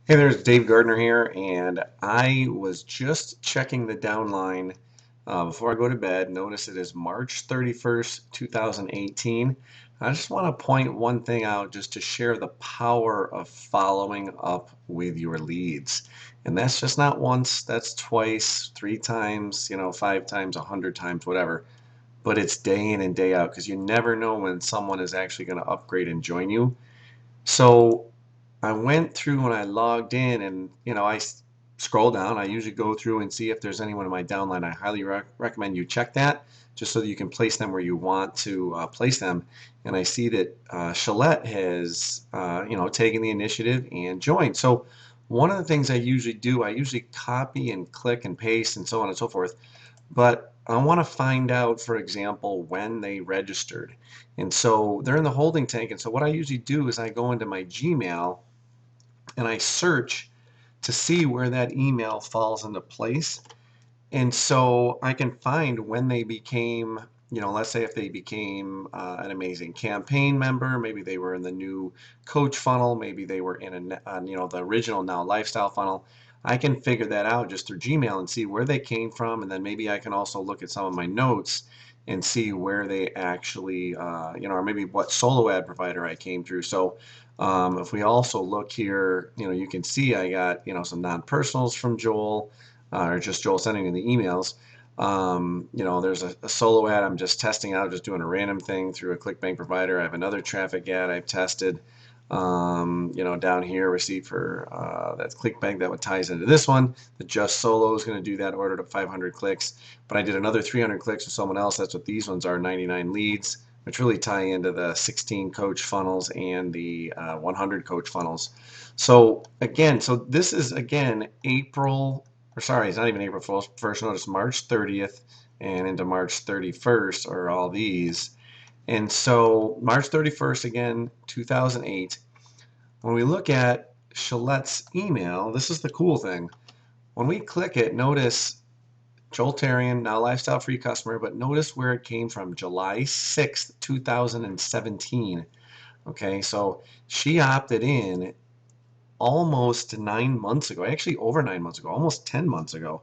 Hey, there's Dave Gardner here, and I was just checking the downline before I go to bed. Notice it is March 31st, 2018. I just want to point one thing out just to share the power of following up with your leads. And that's just not once, that's twice, three times, five times, 100 times, whatever. But it's day in and day out because you never know when someone is actually going to upgrade and join you. So I went through when I logged in and I scroll down. I usually go through and see if there's anyone in my downline. I highly recommend you check that just so that you can place them where you want to place them. And I see that Shalette has taken the initiative and joined. So one of the things I usually do, I usually copy and click and paste and so on and so forth. But I want to find out, for example, when they registered. And so they're in the holding tank. And so what I usually do is I go into my Gmail and I search to see where that email falls into place. And so I can find when they became, let's say if they became an amazing campaign member, maybe they were in the new coach funnel, maybe they were in the original Now Lifestyle funnel. I can figure that out just through Gmail and see where they came from, and then maybe I can also look at some of my notes and see where they actually, or maybe what solo ad provider I came through. So if we also look here, you can see I got, some non-personals from Joel or just Joel sending me the emails. There's a solo ad I'm just testing out, just doing a random thing through a ClickBank provider. I have another traffic ad I've tested. Down here, receipt for that's ClickBank that would ties into this one. The Just Solo is going to do that, ordered up 500 clicks. But I did another 300 clicks with someone else. That's what these ones are, 99 leads, which really tie into the 16 coach funnels and the 100 coach funnels. So again, this is again April or sorry, it's not even April 1st, notice March 30th and into March 31st are all these. And so March 31st, again, 2008, when we look at Shalette's email, this is the cool thing. When we click it, notice Joel Tarian, now lifestyle free customer, but notice where it came from, July 6th, 2017. Okay, so she opted in almost 9 months ago, actually over 9 months ago, almost 10 months ago.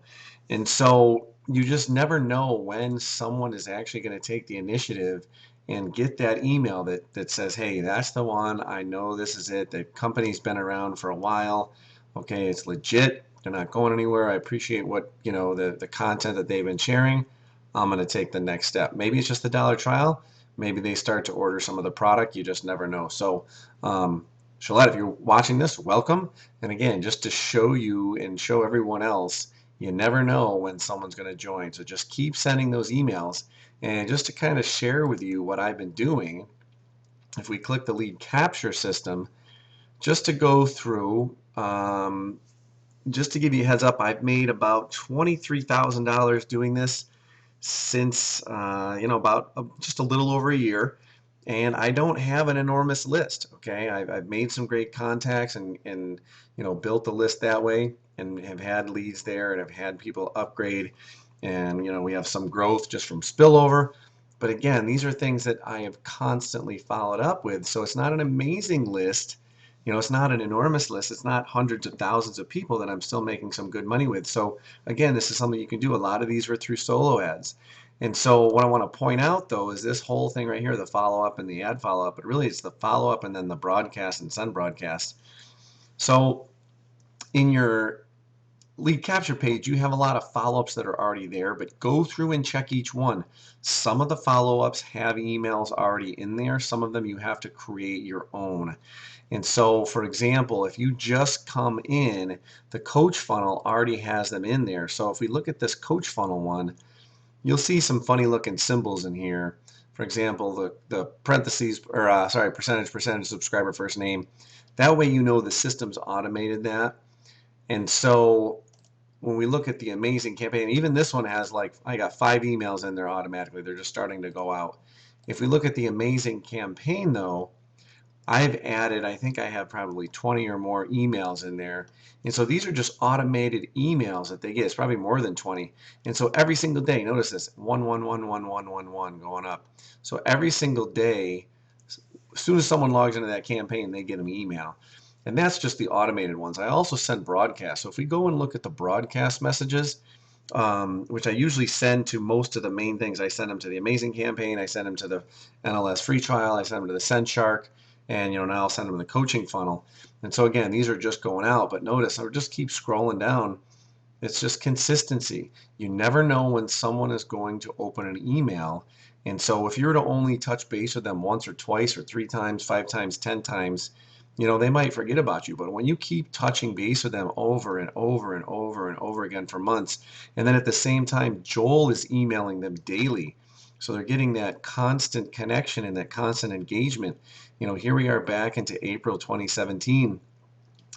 And so you just never know when someone is actually going to take the initiative and get that email that says, hey, that's the one. I know this is it. The company's been around for a while. Okay, it's legit. They're not going anywhere. I appreciate what, the content that they've been sharing. I'm going to take the next step. Maybe it's just a dollar trial. Maybe they start to order some of the product. You just never know. So, Shalette, if you're watching this, welcome. And again, just to show you and show everyone else, you never know when someone's going to join. So just keep sending those emails. And just to kind of share with you what I've been doing, if we click the lead capture system, just to go through, just to give you a heads up, I've made about $23,000 doing this since about just a little over a year, and I don't have an enormous list. Okay, I've made some great contacts and built the list that way, and have had leads there, and have had people upgrade, and we have some growth just from spillover. But again, these are things that I have constantly followed up with, so it's not an amazing list. It's not an enormous list. It's not hundreds of thousands of people that I'm still making some good money with. So again, this is something you can do. A lot of these were through solo ads. And so what I want to point out though is this whole thing right here, the follow up and the ad follow up, but really it's the follow up and then the broadcast and send broadcast. So in your lead capture page, you have a lot of follow-ups that are already there, but go through and check each one. Some of the follow-ups have emails already in there. Some of them you have to create your own. And so, for example, if you just come in, the coach funnel already has them in there. So if we look at this coach funnel one, you'll see some funny looking symbols in here. For example, the parentheses, or percentage subscriber first name. That way you know the system's automated that. And so when we look at the amazing campaign, even this one has I got 5 emails in there automatically. They're just starting to go out. If we look at the amazing campaign though, I've added, I think I have probably 20 or more emails in there. And so these are just automated emails that they get. It's probably more than 20. And so every single day, notice this, 1111111 going up. So every single day, as soon as someone logs into that campaign, they get an email. And that's just the automated ones. I also send broadcasts. So if we go and look at the broadcast messages, which I usually send to most of the main things. I send them to the Amazing Campaign, I send them to the NLS free trial, I send them to the Send Shark, and now I'll send them the coaching funnel. And so again, these are just going out, but notice I just keep scrolling down. It's just consistency. You never know when someone is going to open an email. And so if you were to only touch base with them once or twice or 3 times, 5 times, 10 times, they might forget about you. But when you keep touching base with them over and over and over and over again for months, and then at the same time, Joel is emailing them daily. So they're getting that constant connection and that constant engagement. Here we are back into April 2017,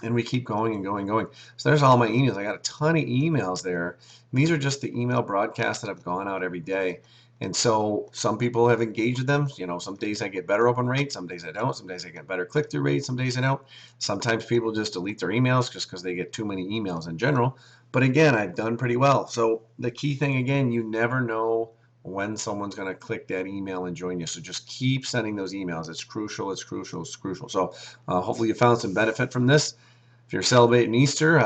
and we keep going and going and going. So there's all my emails. I got a ton of emails there. And these are just the email broadcasts that have gone out every day. And so some people have engaged with them. Some days I get better open rates, some days I don't. Some days I get better click-through rates, some days I don't. Sometimes people just delete their emails just because they get too many emails in general. But again, I've done pretty well. So the key thing, again, you never know when someone's going to click that email and join you. So just keep sending those emails. It's crucial, it's crucial, it's crucial. So hopefully you found some benefit from this. If you're celebrating Easter,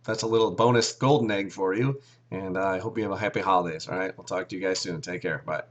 that's a little bonus golden egg for you. And I hope you have a happy holidays. All right. We'll talk to you guys soon. Take care. Bye.